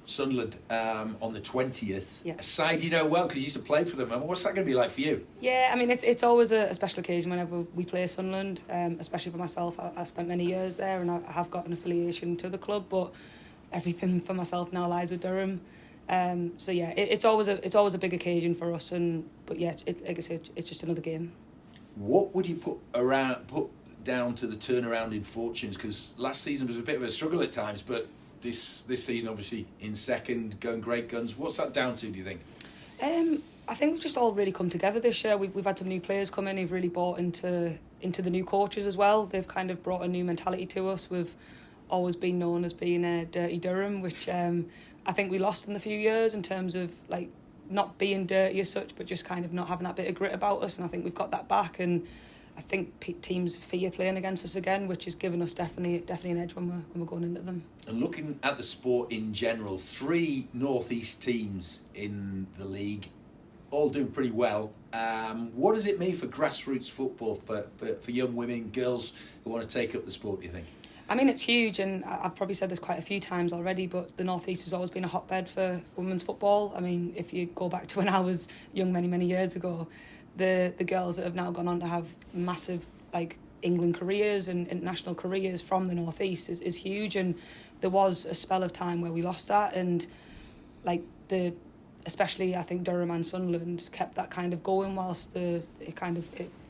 Sunderland on the 20th. Yeah. A side you know well because you used to play for them. What's that going to be like for you? Yeah, I mean, it's always a special occasion whenever we play Sunderland, especially for myself. I spent many years there and I have got an affiliation to the club, but everything for myself now lies with Durham. So yeah, it's always a big occasion for us. But yeah, like I said, it's just another game. What would you put down to the turnaround in fortunes? Because last season was a bit of a struggle at times, but this season obviously in second, going great guns. What's that down to, do you think? I think we've just all really come together this year. We've had some new players come in who've really bought into the new coaches as well. They've kind of brought a new mentality to us. We've always been known as being dirty Durham, which I think we lost in the few years in terms of like not being dirty as such, but just kind of not having that bit of grit about us. And I think we've got that back. And I think teams fear playing against us again, which has given us definitely an edge when we're going into them. And looking at the sport in general, 3 North East teams in the league, all doing pretty well. What does it mean for grassroots football, for young women, girls who want to take up the sport, do you think? I mean, it's huge, and I've probably said this quite a few times already, but the North East has always been a hotbed for women's football. I mean, if you go back to when I was young many years ago, the girls that have now gone on to have massive like England careers and international careers from the North East is huge. And there was a spell of time where we lost that, and like especially I think Durham and Sunderland kept that kind of going whilst it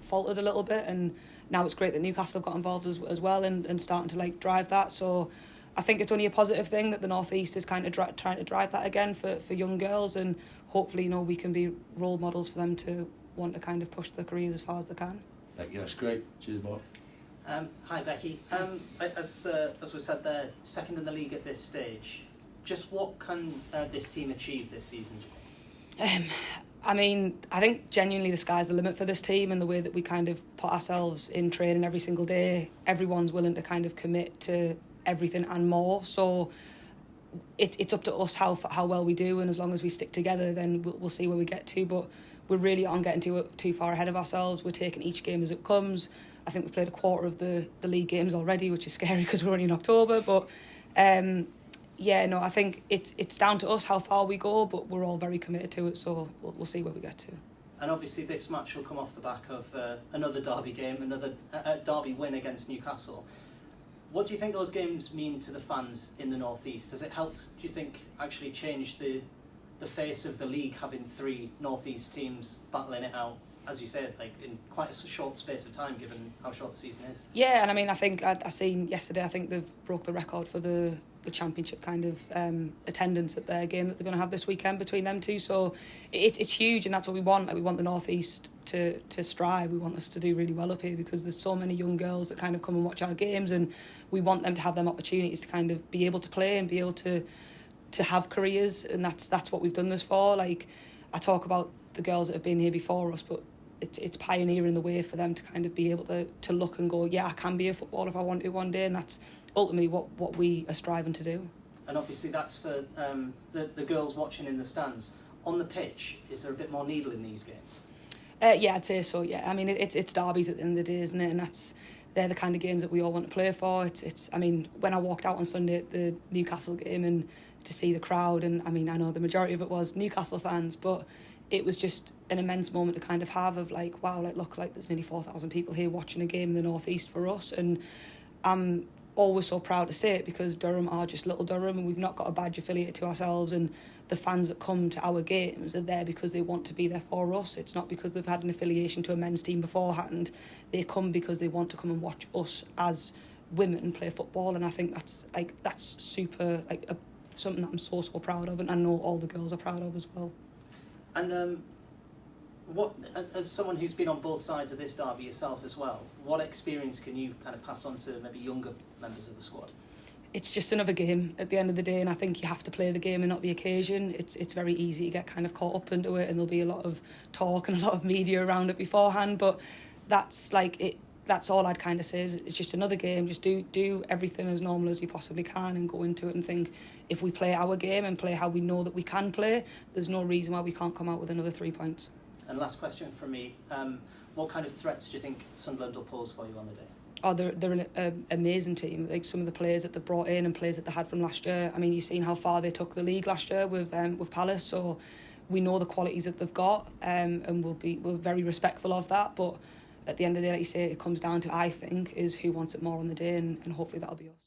faltered a little bit. And now it's great that Newcastle got involved as well and starting to like drive that. So I think it's only a positive thing that the North East is kind of trying to drive that again for young girls, and hopefully we can be role models for them to want to kind of push their careers as far as they can. Yeah, that's great. Cheers, Mark. Hi, Becky. As we said, they're second in the league at this stage. Just what can this team achieve this season? I mean, I think genuinely the sky's the limit for this team, and the way that we kind of put ourselves in training every single day. Everyone's willing to kind of commit to everything and more. So it's up to us how well we do, and as long as we stick together, then we'll see where we get to. But we're really on getting too far ahead of ourselves. We're taking each game as it comes. I think we've played a quarter of the league games already, which is scary because we're only in October. But I think it's down to us how far we go, but we're all very committed to it, so we'll see where we get to. And obviously this match will come off the back of another derby game, another derby win against Newcastle. What do you think those games mean to the fans in the North East? Has it helped, do you think, actually change the face of the league, having 3 North East teams battling it out, as you said, like in quite a short space of time, given how short the season is? Yeah, and I mean, I think I seen yesterday, I think they've broke the record for the championship kind of attendance at their game that they're going to have this weekend between them two. So it's huge, and that's what we want. Like, we want the North East to strive. We want us to do really well up here because there's so many young girls that kind of come and watch our games, and we want them to have them opportunities to kind of be able to play and be able to have careers, and that's what we've done this for. Like, I talk about the girls that have been here before us, but it's pioneering the way for them to kind of be able to look and go, yeah, I can be a footballer if I want to one day, and that's ultimately what we are striving to do. And obviously that's for the girls watching in the stands. On the pitch, is there a bit more needle in these games? Yeah, I'd say so, yeah. I mean, it's derbies at the end of the day, isn't it? And they're the kind of games that we all want to play for. I mean, when I walked out on Sunday at the Newcastle game and to see the crowd, and I mean, I know the majority of it was Newcastle fans, but it was just an immense moment to kind of have of like, wow, like look, like there's nearly 4,000 people here watching a game in the North East for us. And I'm always so proud to say it because Durham are just little Durham, and we've not got a badge affiliated to ourselves, and the fans that come to our games are there because they want to be there for us. It's not because they've had an affiliation to a men's team beforehand. They come because they want to come and watch us as women play football, and I think that's super, like something that I'm so proud of, and I know all the girls are proud of as well. And what, as someone who's been on both sides of this derby yourself as well, what experience can you kind of pass on to maybe younger members of the squad? It's just another game at the end of the day, and I think you have to play the game and not the occasion. It's very easy to get kind of caught up into it, and there'll be a lot of talk and a lot of media around it beforehand, but that's all I'd kind of say. It's just another game. Just do everything as normal as you possibly can and go into it and think, if we play our game and play how we know that we can play, there's no reason why we can't come out with another 3 points. And last question from me, what kind of threats do you think Sunderland will pose for you on the day? they're an amazing team. Like some of the players that they've brought in and players that they had from last year. I mean, you've seen how far they took the league last year with Palace. So we know the qualities that they've got, and we're very respectful of that. But at the end of the day, like you say, it comes down to, I think, is who wants it more on the day, and hopefully that'll be us.